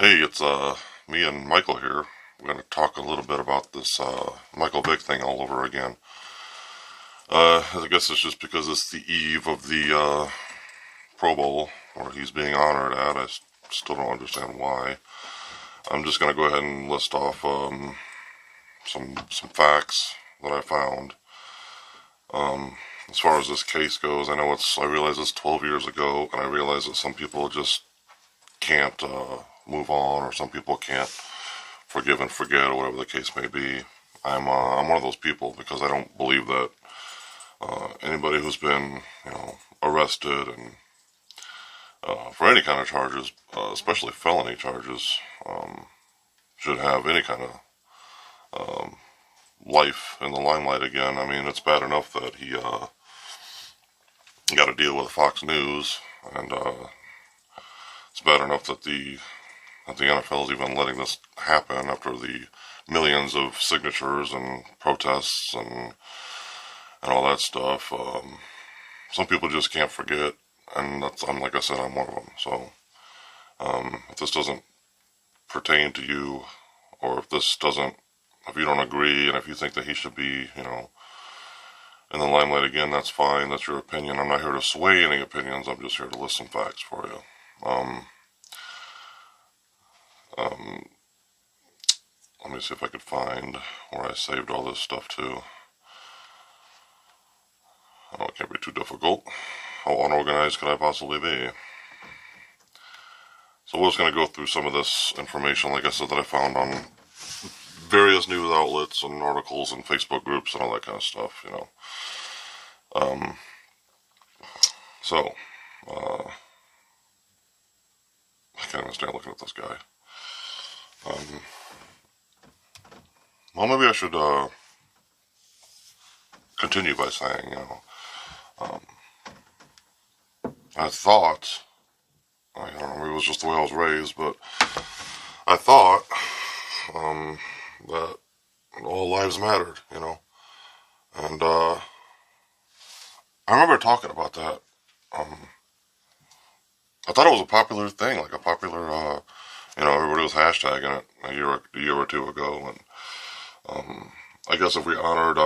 Hey, it's me and Michael here. We're going to talk a little bit about this Michael Vick thing all over again. I guess it's just because it's the eve of the Pro Bowl, where he's being honored at. I still don't understand why. I'm just going to go ahead and list off some facts that I found. As far as this case goes, I realize it's 12 years ago, and I realize that some people just can't move on, or some people can't forgive and forget, or whatever the case may be. I'm one of those people, because I don't believe that anybody who's been, arrested and for any kind of charges, especially felony charges, should have any kind of life in the limelight again. I mean, it's bad enough that he got to deal with Fox News, and it's bad enough that the NFL is even letting this happen after the millions of signatures and protests and all that stuff. Some people just can't forget, and like I said, I'm one of them. So if this doesn't pertain to you, or if you don't agree, and if you think that he should be, in the limelight again, that's fine. That's your opinion. I'm not here to sway any opinions. I'm just here to list some facts for you. Let me see if I could find where I saved all this stuff to. Oh, it can't be too difficult. How unorganized could I possibly be? So we're just going to go through some of this information, like I said, that I found on various news outlets and articles and Facebook groups and all that kind of stuff, I can't even stand looking at this guy. Well, maybe I should continue by saying, I thought, I don't know, maybe it was just the way I was raised, but I thought that all lives mattered, And I remember talking about that. I thought it was a popular thing, like a popular, everybody was hashtagging it a year or two ago. And I guess if we honored,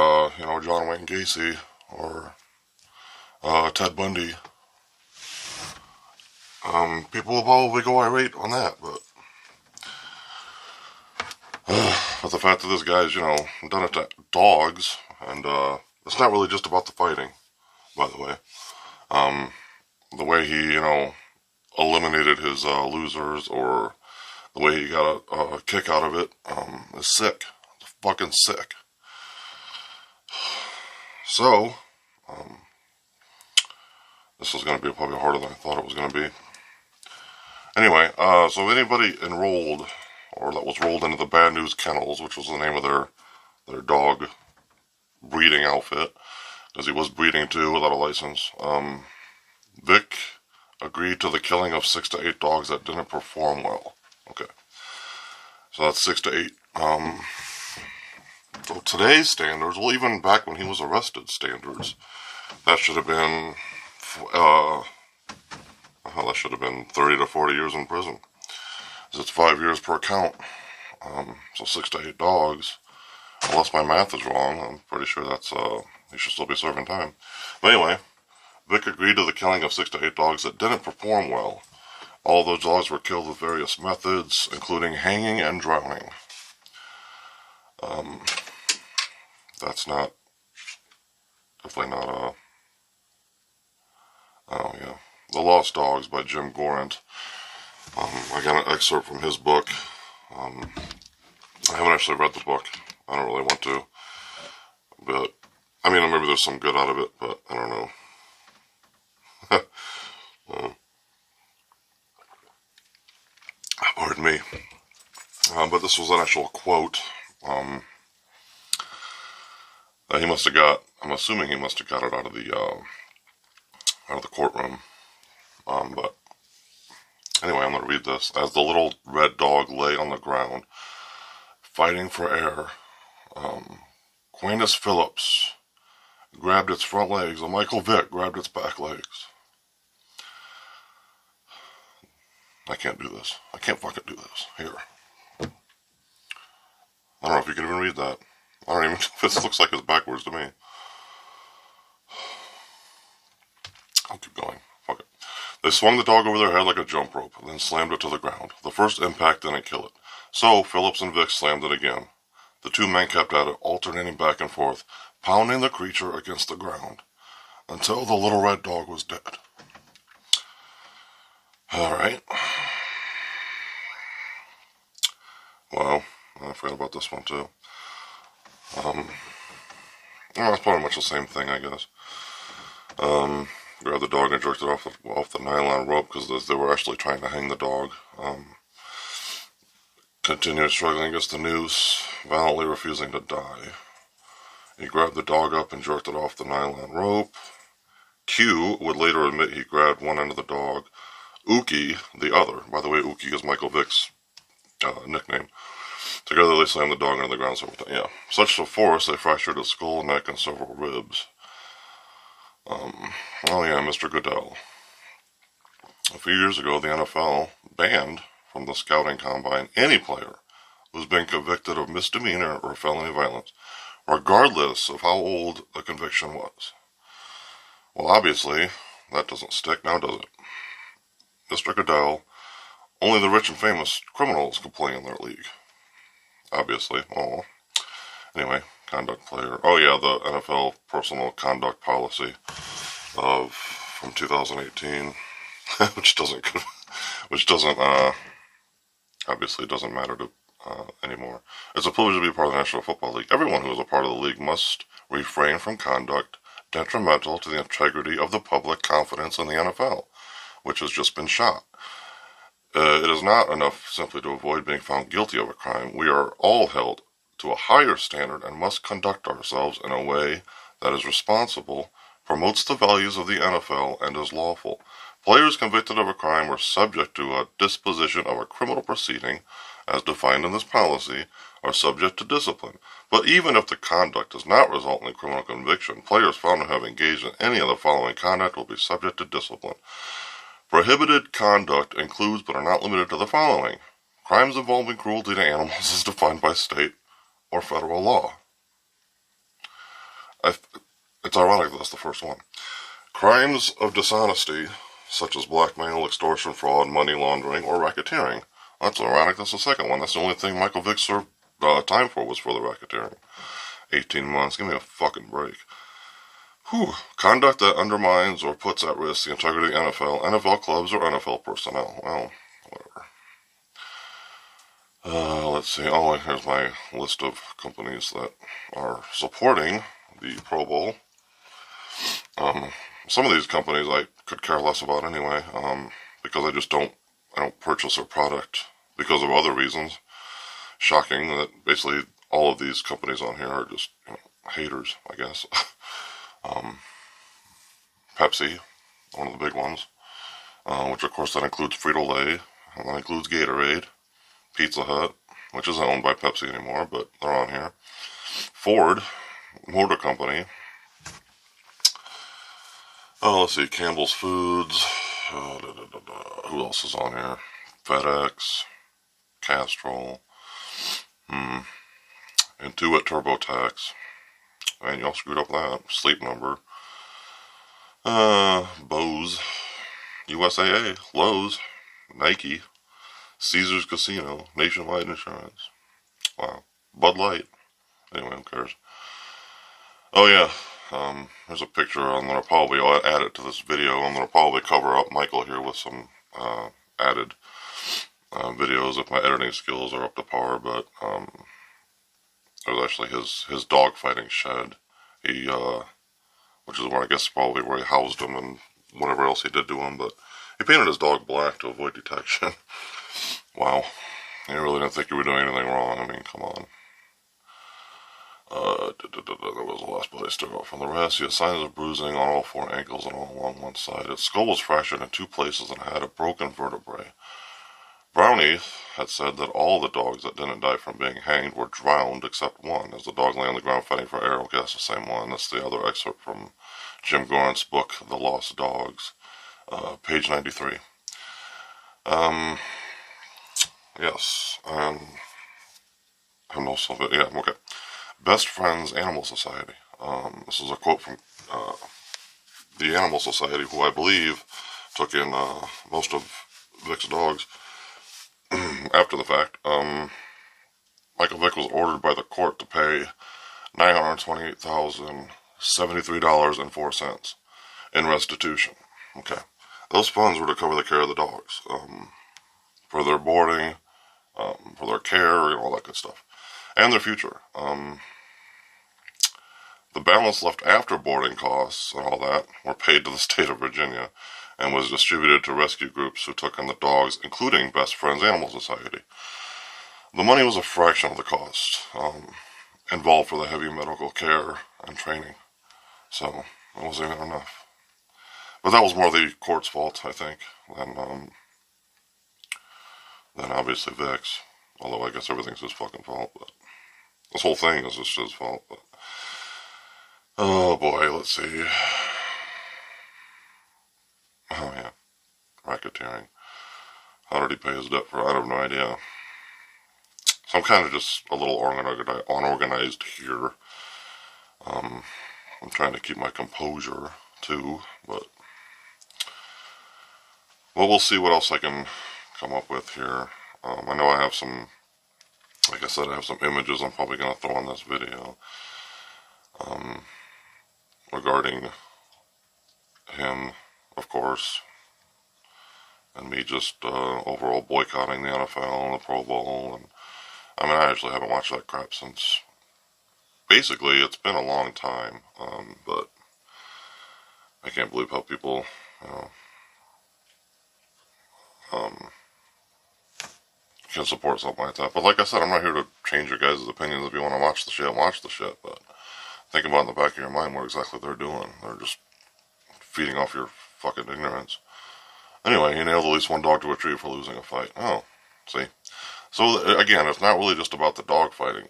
John Wayne Gacy or Ted Bundy, people will probably go irate on that. But the fact that this guy's, done it to dogs, and it's not really just about the fighting, by the way. The way he, eliminated his losers, or the way he got a kick out of it, is sick. It's fucking sick. So, this is going to be probably harder than I thought it was going to be. Anyway, so anybody enrolled, or that was rolled into the Bad News Kennels, which was the name of their dog breeding outfit, because he was breeding too without a license. Vick agreed to the killing of 6 to 8 dogs that didn't perform well. Okay, so that's 6 to 8. So today's standards, well, even back when he was arrested standards, that should have been, that should have been 30 to 40 years in prison. So it's 5 years per count. So 6 to 8 dogs. Unless my math is wrong, I'm pretty sure that's, he should still be serving time. But anyway, Vick agreed to the killing of 6 to 8 dogs that didn't perform well. All those dogs were killed with various methods, including hanging and drowning. That's definitely not, oh yeah. The Lost Dogs by Jim Gorant. I got an excerpt from his book. I haven't actually read the book. I don't really want to. But, I mean, maybe there's some good out of it, but I don't know. Pardon me. But this was an actual quote. That he must have got. I'm assuming he must have got it out of the courtroom. But anyway, I'm going to read this. As the little red dog lay on the ground, fighting for air, Quintus Phillips grabbed its front legs, and Michael Vick grabbed its back legs. I can't do this. I can't fucking do this. Here. I don't know if you can even read that. I don't even know if it looks like it's backwards to me. I'll keep going. Fuck it. They swung the dog over their head like a jump rope, and then slammed it to the ground. The first impact didn't kill it. So, Phillips and Vick slammed it again. The two men kept at it, alternating back and forth, pounding the creature against the ground, until the little red dog was dead. Alright. Well, I forgot about this one too. It's pretty much the same thing, I guess. Grabbed the dog and jerked it off the nylon rope because they were actually trying to hang the dog. Continued struggling against the noose, violently refusing to die. He grabbed the dog up and jerked it off the nylon rope. Q would later admit he grabbed one end of the dog. Ookie, the other. By the way, Ookie is Michael Vick's nickname. Together they slammed the dog into the ground several times. Yeah. Such a force, they fractured his skull, neck, and several ribs. Oh yeah, Mr. Goodell. A few years ago, the NFL banned from the scouting combine any player who's been convicted of misdemeanor or felony violence, regardless of how old the conviction was. Well, obviously, that doesn't stick now, does it? Mr. Goodell, only the rich and famous criminals can play in their league. Obviously. Oh. Anyway, conduct player. Oh yeah, the NFL personal conduct policy from 2018, which doesn't obviously doesn't matter to anymore. It's a privilege to be a part of the National Football League. Everyone who is a part of the league must refrain from conduct detrimental to the integrity of the public confidence in the NFL, which has just been shot. It is not enough simply to avoid being found guilty of a crime. We are all held to a higher standard and must conduct ourselves in a way that is responsible, promotes the values of the NFL, and is lawful. Players convicted of a crime are subject to a disposition of a criminal proceeding, as defined in this policy, are subject to discipline. But even if the conduct does not result in a criminal conviction, players found to have engaged in any of the following conduct will be subject to discipline. Prohibited conduct includes but are not limited to the following: crimes involving cruelty to animals as defined by state or federal law. It's ironic that that's the first one. Crimes of dishonesty, such as blackmail, extortion, fraud, money laundering, or racketeering. That's ironic. That's the second one. That's the only thing Michael Vick served time for, was for the racketeering. 18 months. Give me a fucking break. Whew. Conduct that undermines or puts at risk the integrity of the NFL, NFL clubs, or NFL personnel. Well, whatever. Let's see. Oh, here's my list of companies that are supporting the Pro Bowl. Some of these companies I could care less about anyway, because I don't purchase their product because of other reasons. Shocking that basically all of these companies on here are just, haters, I guess. Pepsi, one of the big ones, which of course that includes Frito-Lay, and that includes Gatorade. Pizza Hut, which isn't owned by Pepsi anymore, but they're on here. Ford Motor Company. Oh, let's see, Campbell's Foods. Who else is on here? FedEx, Castrol, Intuit TurboTax. Man, y'all screwed up that. Sleep Number. Bose, USAA, Lowe's, Nike, Caesars Casino, Nationwide Insurance. Wow. Bud Light. Anyway, who cares? Oh yeah, there's a picture. I'm going to probably add it to this video. I'm going to probably cover up Michael here with some added videos if my editing skills are up to par, but there's actually his dog fighting shed. He, which is where I guess probably where he housed him and whatever else he did to him, but he painted his dog black to avoid detection. Wow. You really didn't think you were doing anything wrong. I mean, come on. That was the last blood I stood out from the rest. He had signs of bruising on all four ankles and all along one side. Its skull was fractured in two places and had a broken vertebrae. Brownie had said that all the dogs that didn't die from being hanged were drowned except one, as the dog lay on the ground fighting for air. Okay, that's the same one. That's the other excerpt from Jim Gorant's book, The Lost Dogs, page 93. Yes, I have no self. Yeah, okay. Best Friends Animal Society. This is a quote from the Animal Society, who I believe took in most of Vick's dogs after the fact. Michael Vick was ordered by the court to pay $928,073.04 in restitution. Okay. Those funds were to cover the care of the dogs, for their boarding, for their care, and all that good stuff, and their future. The balance left after boarding costs and all that were paid to the state of Virginia and was distributed to rescue groups who took in the dogs, including Best Friends Animal Society. The money was a fraction of the cost involved for the heavy medical care and training, so it wasn't even enough. But that was more the court's fault, I think, than obviously Vick's. Although I guess everything's his fucking fault, but this whole thing is just his fault. But oh boy, let's see. Oh yeah, racketeering. How did he pay his debt for? I have no idea. So I'm kind of just a little unorganized here. I'm trying to keep my composure too, but well, we'll see what else I can come up with here. I know I have some, like I said, I have some images I'm probably going to throw in this video regarding him, of course, and me just overall boycotting the NFL and the Pro Bowl. And I mean, I actually haven't watched that crap since, basically, it's been a long time, but I can't believe how people, can support something like that. But like I said, I'm not here to change your guys' opinions. If you want to watch the shit, watch the shit. But think about in the back of your mind what exactly they're doing. They're just feeding off your fucking ignorance. Anyway, he nailed at least one dog to a tree for losing a fight. Oh, see? So again, it's not really just about the dog fighting.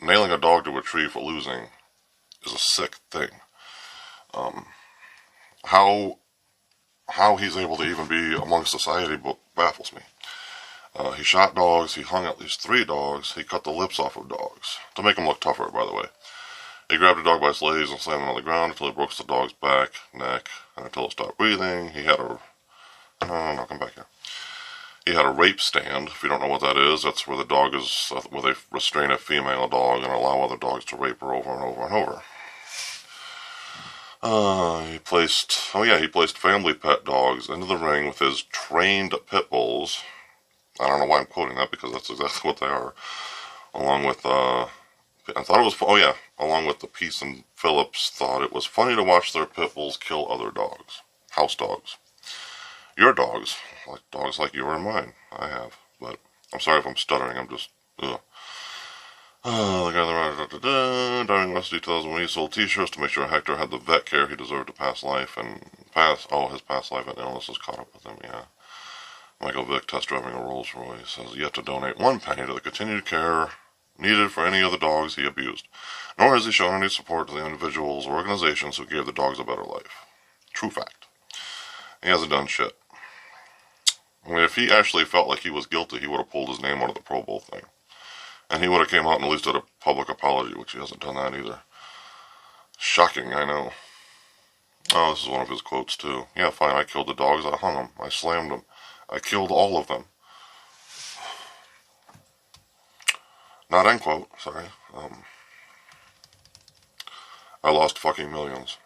Nailing a dog to a tree for losing is a sick thing. How he's able to even be among society baffles me. He shot dogs. He hung at least 3 dogs. He cut the lips off of dogs to make them look tougher, by the way. He grabbed a dog by its legs and slammed him on the ground until he broke the dog's back, neck, and until it stopped breathing. He had a no, come back here. He had a rape stand. If you don't know what that is, that's where the dog is, where they restrain a female dog and allow other dogs to rape her over and over and over. He placed family pet dogs into the ring with his trained pit bulls. I don't know why I'm quoting that, because that's exactly what they are. Along with, along with the Peace and Phillips thought it was funny to watch their pit bulls kill other dogs. House dogs. Your dogs. Like dogs like you and mine. I have. But I'm sorry if I'm stuttering. I'm just, ugh. The guy during West details when he sold t-shirts to make sure Hector had the vet care he deserved to past life and his past life and illness has caught up with him, yeah. Michael Vick, test driving a Rolls Royce, says yet to donate 1 penny to the continued care needed for any of the dogs he abused, nor has he shown any support to the individuals or organizations who gave the dogs a better life. True fact. He hasn't done shit. I mean, if he actually felt like he was guilty, he would have pulled his name out of the Pro Bowl thing. And he would have came out and at least did a public apology, which he hasn't done that either. Shocking, I know. Oh, this is one of his quotes, too. Yeah, fine, I killed the dogs, I hung them, I slammed them. I killed all of them. Not end quote, sorry. I lost fucking millions.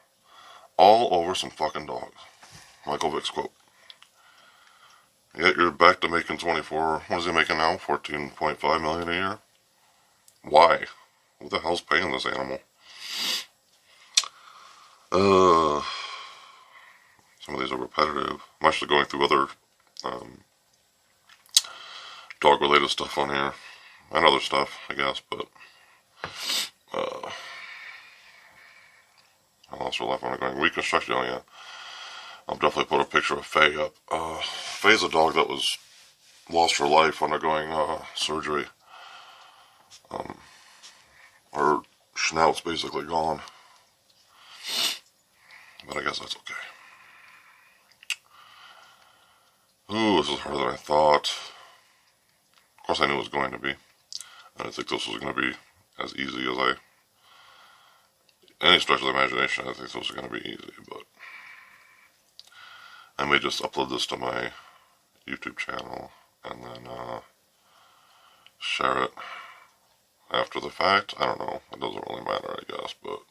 All over some fucking dogs. Michael Vick's quote. Yet you're back to making 24, what is he making now? 14.5 million a year? Why? Who the hell's paying this animal? Some of these are repetitive. I'm actually going through other dog-related stuff on here. And other stuff, I guess, but I lost her life undergoing reconstruction. Oh yeah, I'll definitely put a picture of Faye up. Faye's a dog that was lost her life undergoing surgery. Her schnauz's basically gone, but I guess that's okay. Ooh, this is harder than I thought. Of course I knew it was going to be. I didn't think this was going to be as easy as any stretch of the imagination, I think this was going to be easy, but I may just upload this to my YouTube channel and then share it after the fact. I don't know. It doesn't really matter, I guess, but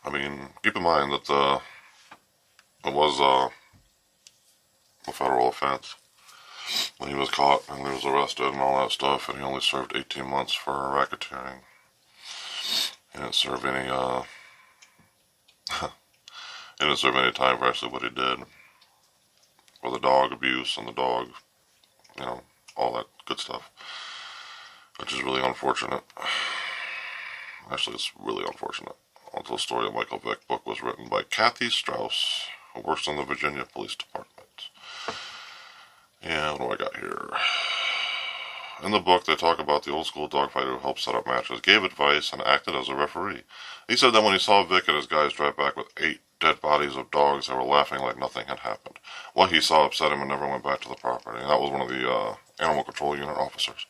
I mean, keep in mind that it was a federal offense when he was caught and he was arrested and all that stuff, and he only served 18 months for racketeering. He didn't serve any he didn't serve any time for actually what he did for the dog abuse and the dog, you know, all that good stuff, which is really unfortunate. Actually, it's really unfortunate. Also, the story of Michael Vick book was written by Kathy Strauss, who works in the Virginia Police Department. Yeah, what do I got here? In the book, they talk about the old school dogfighter who helped set up matches, gave advice, and acted as a referee. He said that when he saw Vick and his guys drive back with 8 dead bodies of dogs, they were laughing like nothing had happened. What he saw upset him and never went back to the property. And that was one of the animal control unit officers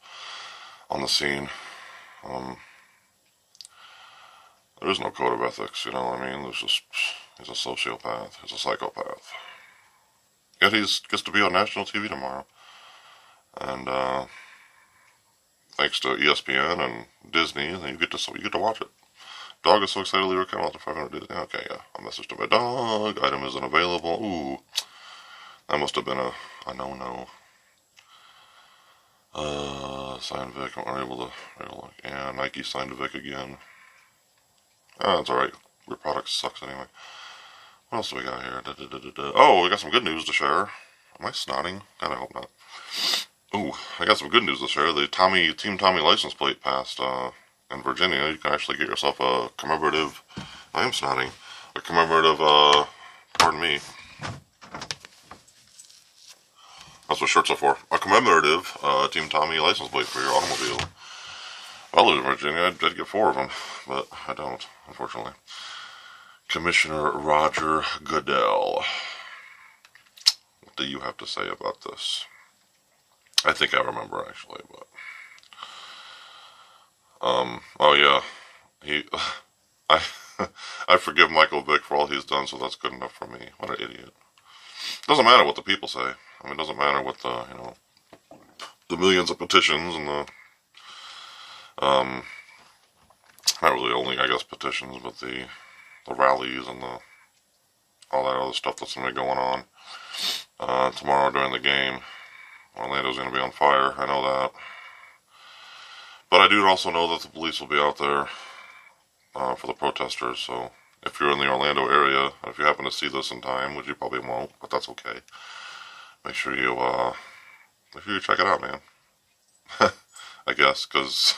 on the scene. There is no code of ethics, you know what I mean? He's a sociopath. He's a psychopath. Yet he gets to be on national TV tomorrow. And thanks to ESPN and Disney, you get to watch it. Dog is so excited to come out to 500 Disney. Okay, yeah. A message to my dog. Item isn't available. Ooh. That must have been a no-no. Signed Vick. I'm unable to. Yeah, Nike signed Vick again. That's alright. Your product sucks anyway. What else do we got here? Oh, we got some good news to share. Am I snotting? God, I hope not. Ooh, I got some good news to share. The Team Tommy license plate passed in Virginia. You can actually get yourself a commemorative... I am snotting. A commemorative, pardon me. That's what shirts are for. A commemorative Team Tommy license plate for your automobile. If I lived in Virginia, I'd get 4 of them, but I don't, unfortunately. Commissioner Roger Goodell. What do you have to say about this? I think I remember, actually, but... oh yeah, I, I forgive Michael Vick for all he's done, so that's good enough for me. What an idiot. Doesn't matter what the people say. I mean, it doesn't matter what the, the millions of petitions and the, not really only, I guess, petitions, but the rallies and all that other stuff that's going to be going on. Tomorrow during the game, Orlando's going to be on fire. I know that. But I do also know that the police will be out there for the protesters, so if you're in the Orlando area, if you happen to see this in time, which you probably won't, but that's okay, make sure you check it out, man. I guess, because,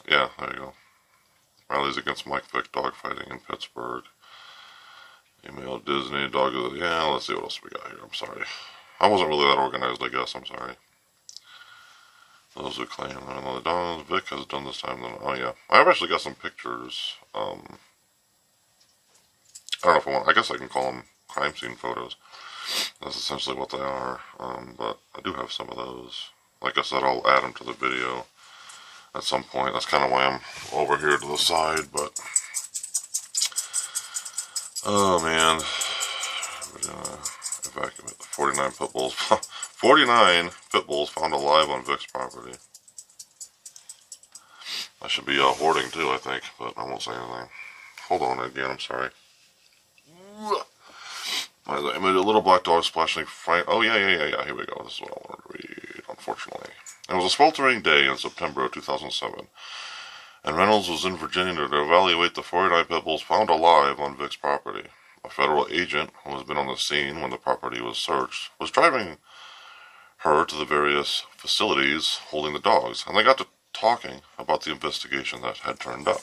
yeah, there you go. Rallies against Mike Vick dogfighting in Pittsburgh. Email Disney, dog of the... Yeah, let's see what else we got here. I'm sorry. I wasn't really that organized, I guess. I'm sorry. Those who claim that the dogs Vick has done this time. Then, oh, yeah. I've actually got some pictures. I don't know if I want... I guess I can call them crime scene photos. That's essentially what they are. But I do have some of those. Like I said, I'll add them to the video at some point. That's kind of why I'm over here to the side, but... Oh, man. Evacuate the 49 pit bulls. 49 pit bulls found alive on Vick's property. I should be hoarding too, I think, but I won't say anything. Hold on again, I'm sorry. I made a little black dog splashing Frank. Oh, yeah. Here we go. This is what I wanted to read, unfortunately. It was a sweltering day in September of 2007, and Reynolds was in Virginia to evaluate the 49 pit bulls found alive on Vick's property. A federal agent, who has been on the scene when the property was searched, was driving her to the various facilities holding the dogs, and they got to talking about the investigation that had turned up.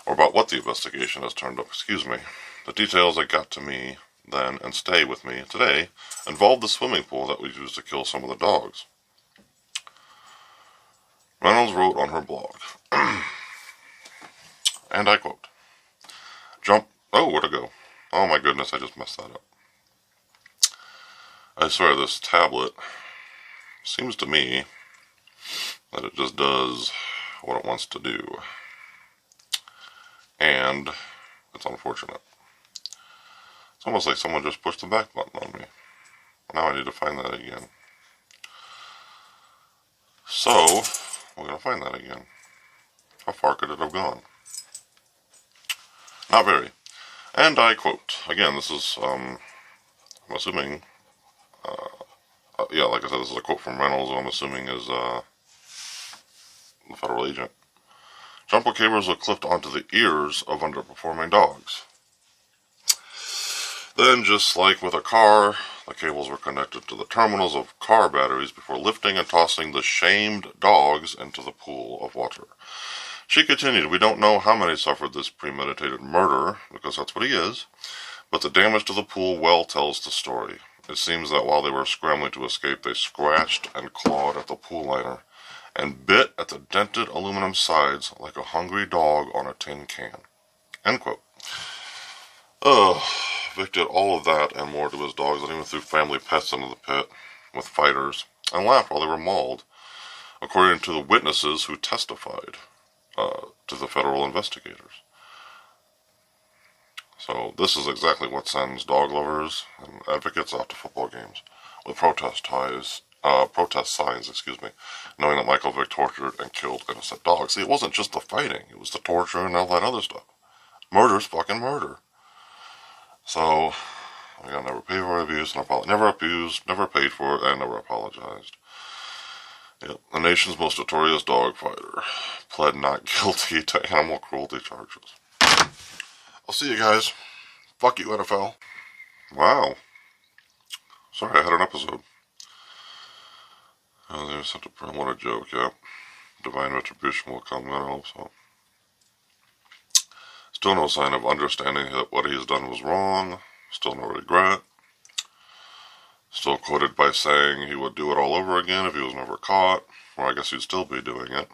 Or about what the investigation has turned up, excuse me. The details that got to me then and stay with me today involved the swimming pool that was used to kill some of the dogs. Reynolds wrote on her blog, and I quote, oh, where'd it go? Oh my goodness, I just messed that up. I swear this tablet seems to me that it just does what it wants to do. And it's unfortunate. It's almost like someone just pushed the back button on me. Now I need to find that again. So, we're going to find that again. How far could it have gone? Not very. And I quote, again, this is, I'm assuming, yeah, like I said, this is a quote from Reynolds, who I'm assuming is the federal agent. Jumper cables were clipped onto the ears of underperforming dogs. Then, just like with a car, the cables were connected to the terminals of car batteries before lifting and tossing the shamed dogs into the pool of water. She continued, we don't know how many suffered this premeditated murder, because that's what he is, but the damage to the pool well tells the story. It seems that while they were scrambling to escape, they scratched and clawed at the pool liner, and bit at the dented aluminum sides like a hungry dog on a tin can. End quote. Vick did all of that and more to his dogs, and even threw family pets into the pit with fighters, and laughed while they were mauled, according to the witnesses who testified to the federal investigators. So this is exactly what sends dog lovers and advocates out to football games with protest signs, knowing that Michael Vick tortured and killed innocent dogs. See, it wasn't just the fighting, it was the torture and all that other stuff. Murder's fucking murder. So, I gotta never pay for abuse, never abused, never paid for it, and never apologized. Yep, the nation's most notorious dog fighter pled not guilty to animal cruelty charges. I'll see you guys. Fuck you, NFL. Wow. Sorry, I had an episode. There's such a what a joke, yeah. Divine retribution will come, I hope so. Still no sign of understanding that what he's done was wrong. Still no regret. Still quoted by saying he would do it all over again if he was never caught. Well, I guess he'd still be doing it.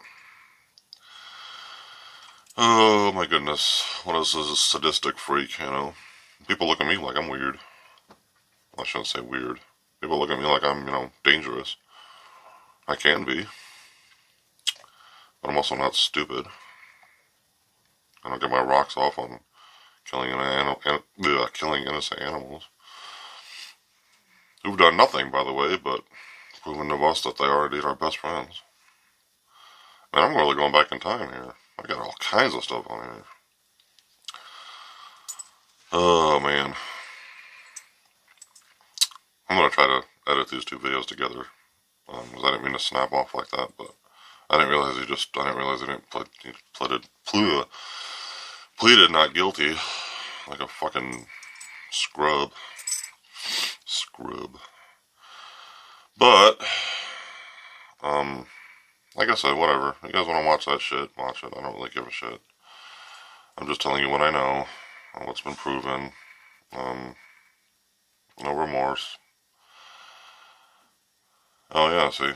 Oh my goodness. What is this sadistic freak, you know? People look at me like I'm weird. I shouldn't say weird. People look at me like I'm, dangerous. I can be. But I'm also not stupid. I don't get my rocks off on killing innocent animals. Who've done nothing, by the way, but proven to us that they are indeed our best friends. Man, I'm really going back in time here. I got all kinds of stuff on here. Oh, man. I'm going to try to edit these two videos together. Because I didn't mean to snap off like that, but I didn't realize he didn't pleaded not guilty. Like a fucking scrub. But, like I said, whatever. You guys want to watch that shit, watch it. I don't really give a shit. I'm just telling you what I know, and what's been proven. No remorse. Oh yeah, see.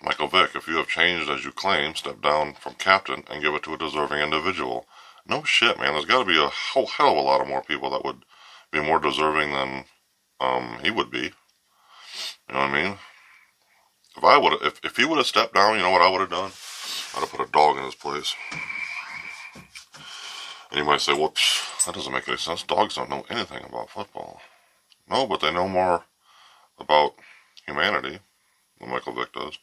Michael Vick, if you have changed as you claim, step down from captain and give it to a deserving individual. No shit, man. There's got to be a whole hell of a lot of more people that would be more deserving than he would be. You know what I mean? If he would have stepped down, you know what I would have done? I'd have put a dog in his place. And you might say, well, that doesn't make any sense. Dogs don't know anything about football. No, but they know more about humanity than Michael Vick does.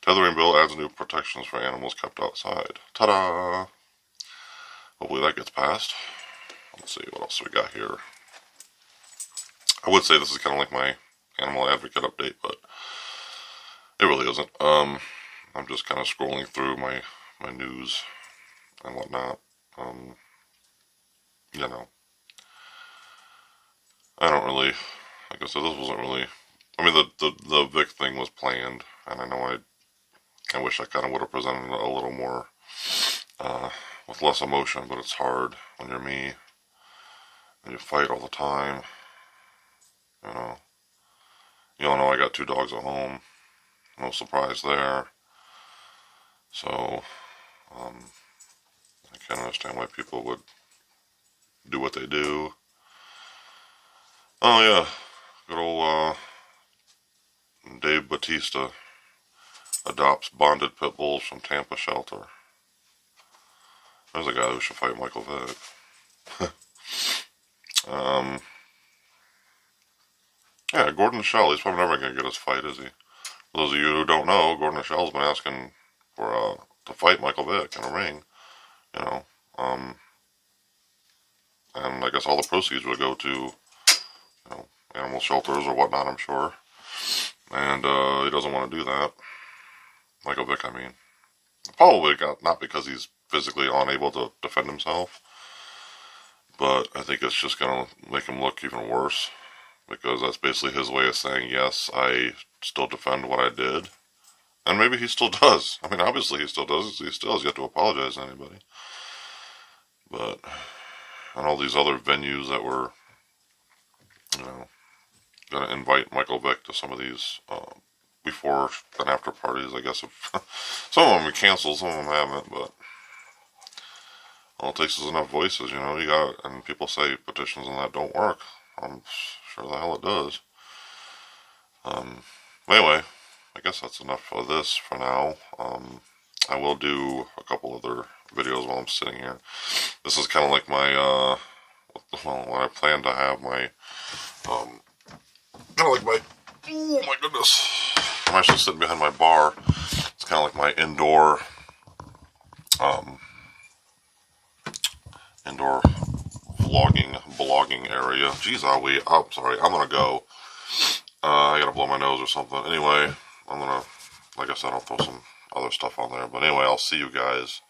Tethering bill adds new protections for animals kept outside. Ta-da! Hopefully that gets passed. Let's see, what else we got here? I would say this is kind of like my animal advocate update, but it really isn't. I'm just kind of scrolling through my news and whatnot. I don't really, like I said, this wasn't really, I mean, the Vic thing was planned, and I know I wish I kind of would have presented it a little more, with less emotion, but it's hard when you're me, and you fight all the time, you know. You all know I got 2 dogs at home, no surprise there, so, I can't understand why people would do what they do. Oh yeah, good old, Dave Bautista adopts bonded pit bulls from Tampa shelter. There's a guy who should fight Michael Vick. Yeah, Gordon Shell, he's probably never going to get his fight, is he? For those of you who don't know, Gordon Shell's been asking for, to fight Michael Vick in a ring, you know, and I guess all the proceeds would go to, animal shelters or whatnot, I'm sure, and, he doesn't want to do that. Michael Vick, I mean. Probably not because he's physically unable to defend himself, but I think it's just going to make him look even worse, because that's basically his way of saying, yes, I still defend what I did, and maybe he still does. I mean, obviously he still does. He still has yet to apologize to anybody. But, and all these other venues that were, going to invite Michael Vick to some of these, before and after parties, I guess. Some of them are canceled, some of them haven't, but all it takes is enough voices, you got, and people say petitions and that don't work. I'm sure the hell it does. Anyway, I guess that's enough for this for now. I will do a couple other videos while I'm sitting here. This is kind of like my, when I plan to have my, kind of like my, oh my goodness, I'm actually sitting behind my bar. It's kind of like my indoor blogging area. Jeez, I'm sorry, I'm gonna go. I gotta blow my nose or something. Anyway, I'm gonna, like I said, I'll throw some other stuff on there. But anyway, I'll see you guys